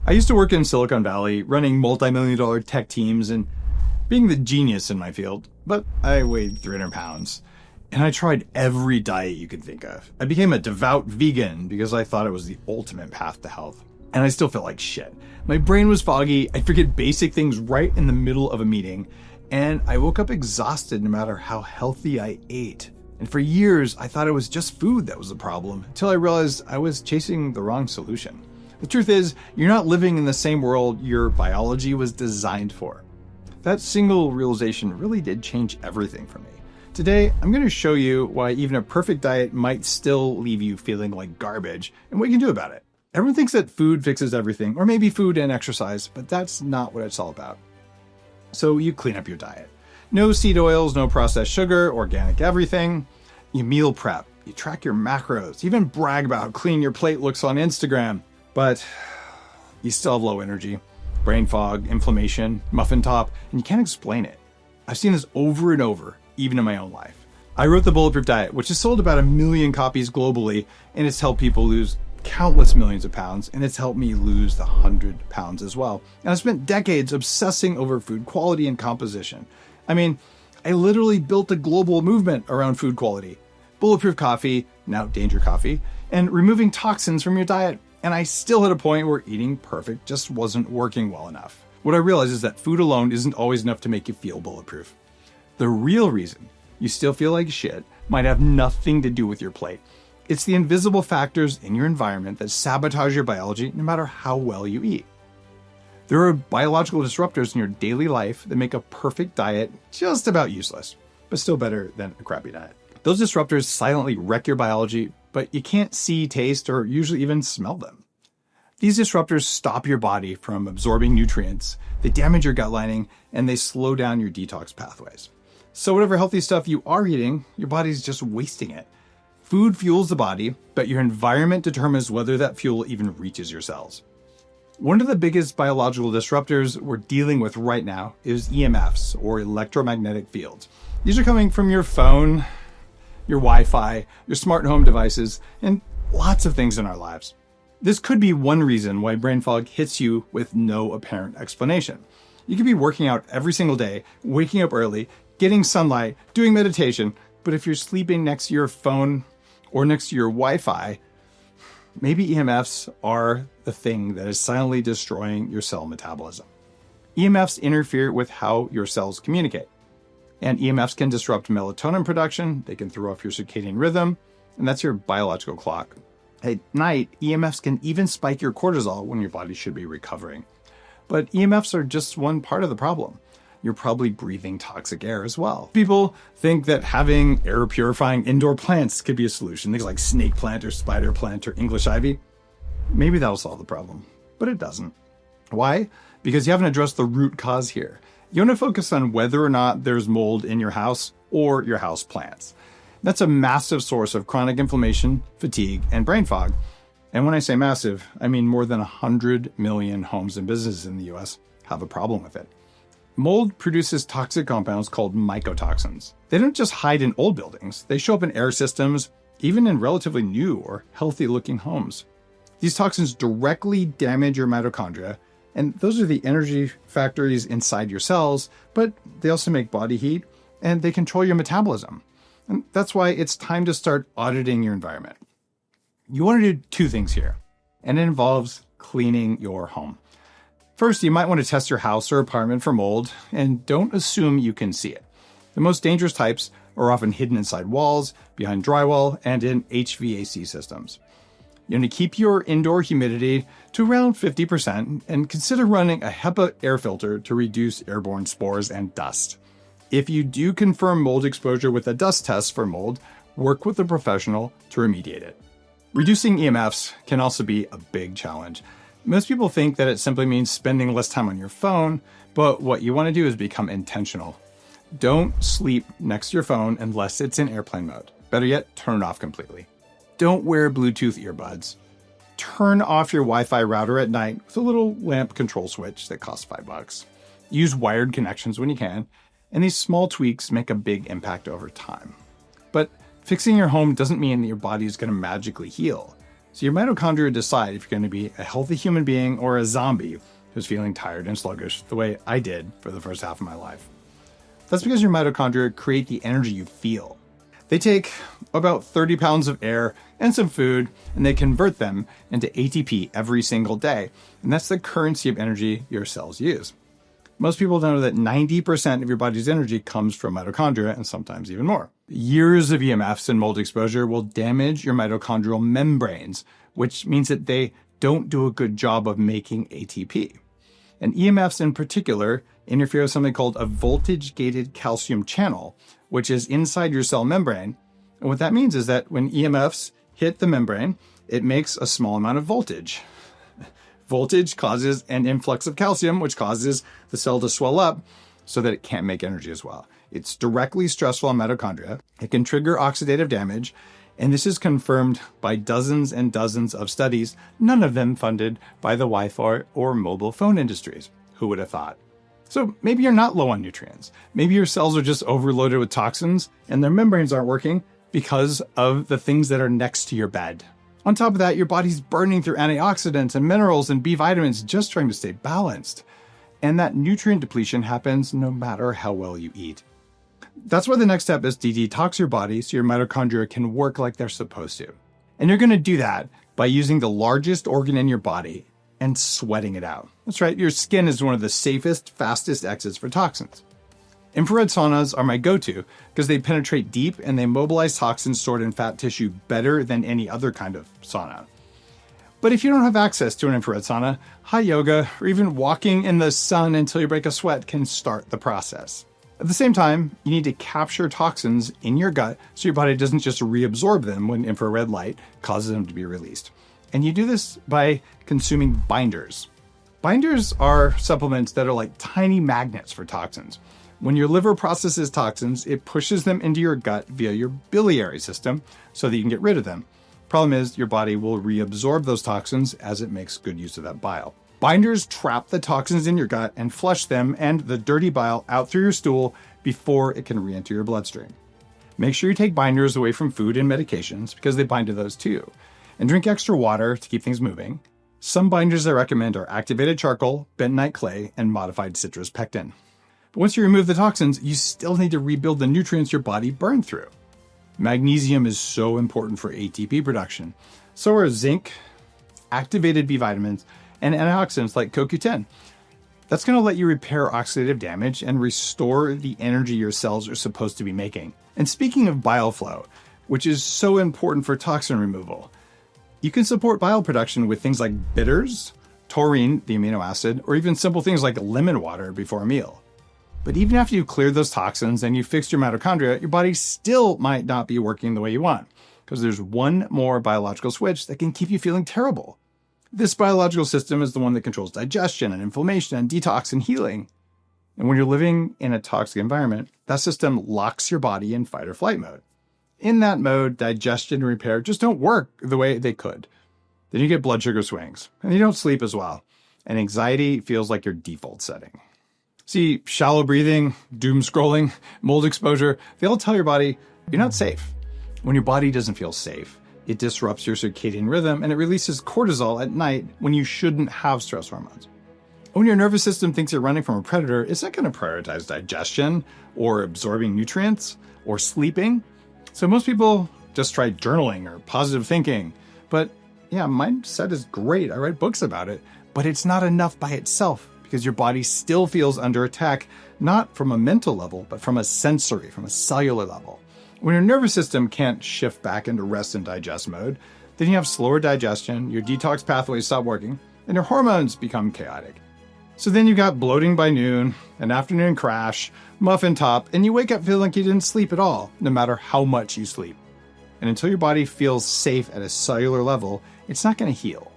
I used to work in Silicon Valley, running multi-million-dollar tech teams and being the genius in my field, but I weighed 300 pounds. And I tried every diet you could think of. I became a devout vegan because I thought it was the ultimate path to health. And I still felt like shit. My brain was foggy, I'd forget basic things right in the middle of a meeting, and I woke up exhausted no matter how healthy I ate. And for years, I thought it was just food that was the problem, until I realized I was chasing the wrong solution. The truth is, you're not living in the same world your biology was designed for. That single realization really did change everything for me. Today, I'm going to show you why even a perfect diet might still leave you feeling like garbage and what you can do about it. Everyone thinks that food fixes everything, or maybe food and exercise, but that's not what it's all about. So you clean up your diet. No seed oils, no processed sugar, organic everything. You meal prep, you track your macros, you even brag about how clean your plate looks on Instagram. But you still have low energy, brain fog, inflammation, muffin top, and you can't explain it. I've seen this over and over, even in my own life. I wrote the Bulletproof Diet, which has sold about 1 million copies globally, and it's helped people lose countless millions of pounds, and it's helped me lose the 100 pounds as well. And I've spent decades obsessing over food quality and composition. I mean, I literally built a global movement around food quality. Bulletproof Coffee, now Danger Coffee, and removing toxins from your diet. And I still hit a point where eating perfect just wasn't working well enough. What I realized is that food alone isn't always enough to make you feel bulletproof. The real reason you still feel like shit might have nothing to do with your plate. It's the invisible factors in your environment that sabotage your biology no matter how well you eat. There are biological disruptors in your daily life that make a perfect diet just about useless, but still better than a crappy diet. Those disruptors silently wreck your biology, but you can't see, taste, or usually even smell them. These disruptors stop your body from absorbing nutrients, they damage your gut lining, and they slow down your detox pathways. So whatever healthy stuff you are eating, your body's just wasting it. Food fuels the body, but your environment determines whether that fuel even reaches your cells. One of the biggest biological disruptors we're dealing with right now is EMFs, or electromagnetic fields. These are coming from your phone, your Wi-Fi, your smart home devices, and lots of things in our lives. This could be one reason why brain fog hits you with no apparent explanation. You could be working out every single day, waking up early, getting sunlight, doing meditation, but if you're sleeping next to your phone or next to your Wi-Fi, maybe EMFs are the thing that is silently destroying your cell metabolism. EMFs interfere with how your cells communicate. And EMFs can disrupt melatonin production, they can throw off your circadian rhythm, and that's your biological clock. At night, EMFs can even spike your cortisol when your body should be recovering. But EMFs are just one part of the problem. You're probably breathing toxic air as well. People think that having air purifying indoor plants could be a solution, things like snake plant or spider plant or English ivy. Maybe that'll solve the problem, but it doesn't. Why? Because you haven't addressed the root cause here. You want to focus on whether or not there's mold in your house or your house plants. That's a massive source of chronic inflammation, fatigue, and brain fog. And when I say massive, I mean more than 100 million homes and businesses in the US have a problem with it. Mold produces toxic compounds called mycotoxins. They don't just hide in old buildings, they show up in air systems, even in relatively new or healthy-looking homes. These toxins directly damage your mitochondria, and those are the energy factories inside your cells, but they also make body heat, and they control your metabolism. And that's why it's time to start auditing your environment. You want to do two things here, and it involves cleaning your home. First, you might want to test your house or apartment for mold, and don't assume you can see it. The most dangerous types are often hidden inside walls, behind drywall, and in HVAC systems. You want to keep your indoor humidity to around 50% and consider running a HEPA air filter to reduce airborne spores and dust. If you do confirm mold exposure with a dust test for mold, work with a professional to remediate it. Reducing EMFs can also be a big challenge. Most people think that it simply means spending less time on your phone, but what you want to do is become intentional. Don't sleep next to your phone unless it's in airplane mode. Better yet, turn it off completely. Don't wear Bluetooth earbuds. Turn off your Wi-Fi router at night with a little lamp control switch that costs $5. Use wired connections when you can, and these small tweaks make a big impact over time. But fixing your home doesn't mean that your body is going to magically heal. So your mitochondria decide if you're going to be a healthy human being or a zombie who's feeling tired and sluggish, the way I did for the first half of my life. That's because your mitochondria create the energy you feel. They take about 30 pounds of air and some food, and they convert them into ATP every single day. And that's the currency of energy your cells use. Most people know that 90% of your body's energy comes from mitochondria, and sometimes even more. Years of EMFs and mold exposure will damage your mitochondrial membranes, which means that they don't do a good job of making ATP. And EMFs in particular interfere with something called a voltage-gated calcium channel, which is inside your cell membrane. And what that means is that when EMFs hit the membrane, it makes a small amount of voltage. Voltage causes an influx of calcium, which causes the cell to swell up so that it can't make energy as well. It's directly stressful on mitochondria. It can trigger oxidative damage. And this is confirmed by dozens and dozens of studies, none of them funded by the Wi-Fi or mobile phone industries. Who would have thought? So maybe you're not low on nutrients. Maybe your cells are just overloaded with toxins and their membranes aren't working because of the things that are next to your bed. On top of that, your body's burning through antioxidants and minerals and B vitamins just trying to stay balanced. And that nutrient depletion happens no matter how well you eat. That's why the next step is to detox your body so your mitochondria can work like they're supposed to. And you're going to do that by using the largest organ in your body and sweating it out. That's right, your skin is one of the safest, fastest exits for toxins. Infrared saunas are my go-to because they penetrate deep and they mobilize toxins stored in fat tissue better than any other kind of sauna. But if you don't have access to an infrared sauna, hot yoga or even walking in the sun until you break a sweat can start the process. At the same time, you need to capture toxins in your gut so your body doesn't just reabsorb them when infrared light causes them to be released. And you do this by consuming binders. Binders are supplements that are like tiny magnets for toxins. When your liver processes toxins, it pushes them into your gut via your biliary system so that you can get rid of them. Problem is, your body will reabsorb those toxins as it makes good use of that bile. Binders trap the toxins in your gut and flush them and the dirty bile out through your stool before it can re-enter your bloodstream. Make sure you take binders away from food and medications because they bind to those too. And drink extra water to keep things moving. Some binders I recommend are activated charcoal, bentonite clay, and modified citrus pectin. But once you remove the toxins, you still need to rebuild the nutrients your body burned through. Magnesium is so important for ATP production. So are zinc, activated B vitamins, and antioxidants like CoQ10. That's going to let you repair oxidative damage and restore the energy your cells are supposed to be making. And speaking of bile flow, which is so important for toxin removal, you can support bile production with things like bitters, taurine, the amino acid, or even simple things like lemon water before a meal. But even after you've cleared those toxins and you've fixed your mitochondria, your body still might not be working the way you want, because there's one more biological switch that can keep you feeling terrible. This biological system is the one that controls digestion and inflammation and detox and healing. And when you're living in a toxic environment, that system locks your body in fight or flight mode. In that mode, digestion and repair just don't work the way they could. Then you get blood sugar swings, and you don't sleep as well. And anxiety feels like your default setting. See, shallow breathing, doom scrolling, mold exposure, they all tell your body you're not safe. When your body doesn't feel safe, it disrupts your circadian rhythm and it releases cortisol at night when you shouldn't have stress hormones. When your nervous system thinks you're running from a predator, it's not going to prioritize digestion or absorbing nutrients or sleeping. So most people just try journaling or positive thinking. But yeah, mindset is great. I write books about it, but it's not enough by itself because your body still feels under attack, not from a mental level, but from a sensory, from a cellular level. When your nervous system can't shift back into rest and digest mode, then you have slower digestion, your detox pathways stop working, and your hormones become chaotic. So then you got bloating by noon, an afternoon crash, muffin top, and you wake up feeling like you didn't sleep at all, no matter how much you sleep. And until your body feels safe at a cellular level, it's not going to heal.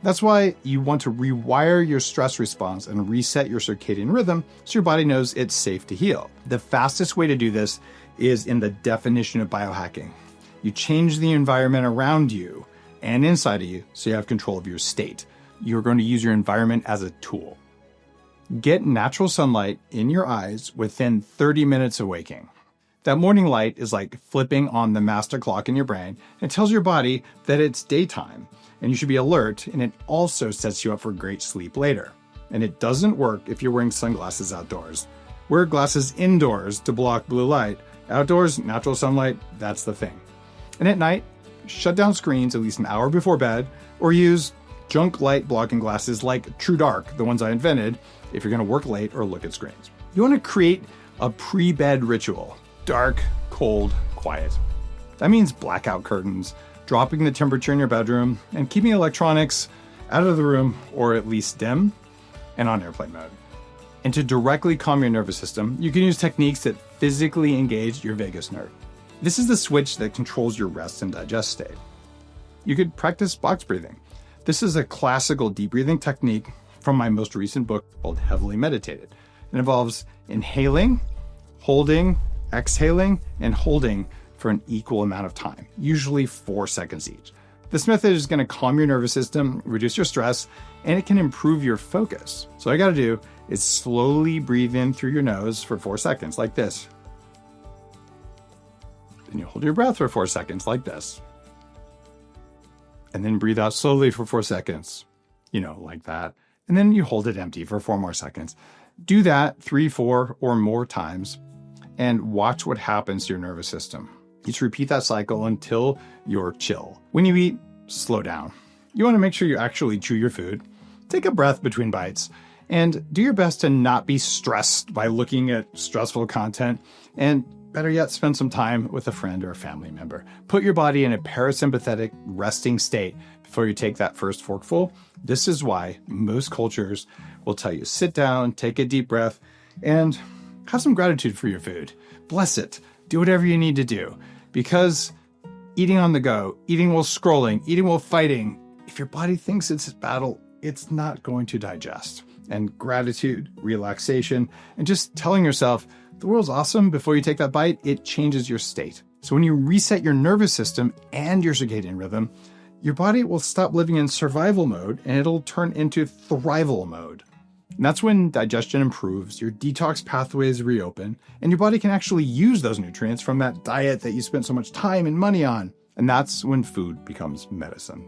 That's why you want to rewire your stress response and reset your circadian rhythm so your body knows it's safe to heal. The fastest way to do this is in the definition of biohacking. You change the environment around you and inside of you so you have control of your state. You're going to use your environment as a tool. Get natural sunlight in your eyes within 30 minutes of waking. That morning light is like flipping on the master clock in your brain. It tells your body that it's daytime and you should be alert, and it also sets you up for great sleep later. And it doesn't work if you're wearing sunglasses outdoors. Wear glasses indoors to block blue light. Outdoors, natural sunlight, that's the thing. And at night, shut down screens at least an hour before bed, or use junk light blocking glasses like True Dark, the ones I invented, if you're going to work late or look at screens. You want to create a pre-bed ritual. Dark, cold, quiet. That means blackout curtains, dropping the temperature in your bedroom, and keeping electronics out of the room, or at least dim and on airplane mode. And to directly calm your nervous system, you can use techniques that physically engage your vagus nerve. This is the switch that controls your rest and digest state. You could practice box breathing. This is a classical deep breathing technique from my most recent book called Heavily Meditated. It involves inhaling, holding, exhaling, and holding for an equal amount of time, usually 4 seconds each. This method is going to calm your nervous system, reduce your stress, and it can improve your focus. So all you got to do is slowly breathe in through your nose for 4 seconds, like this. Then you hold your breath for 4 seconds, like this. And then breathe out slowly for 4 seconds, like that. And then you hold it empty for 4 more seconds. Do that 3, 4, or more times, and watch what happens to your nervous system. Just repeat that cycle until you're chill. When you eat, slow down. You want to make sure you actually chew your food. Take a breath between bites, and do your best to not be stressed by looking at stressful content. And better yet, spend some time with a friend or a family member. Put your body in a parasympathetic resting state before you take that first forkful. This is why most cultures will tell you sit down, take a deep breath, and have some gratitude for your food. Bless it. Do whatever you need to do. Because eating on the go, eating while scrolling, eating while fighting, if your body thinks it's a battle, it's not going to digest. And gratitude, relaxation, and just telling yourself the world's awesome before you take that bite, it changes your state. So when you reset your nervous system and your circadian rhythm, your body will stop living in survival mode and it'll turn into thrival mode. And that's when digestion improves, your detox pathways reopen, and your body can actually use those nutrients from that diet that you spent so much time and money on. And that's when food becomes medicine.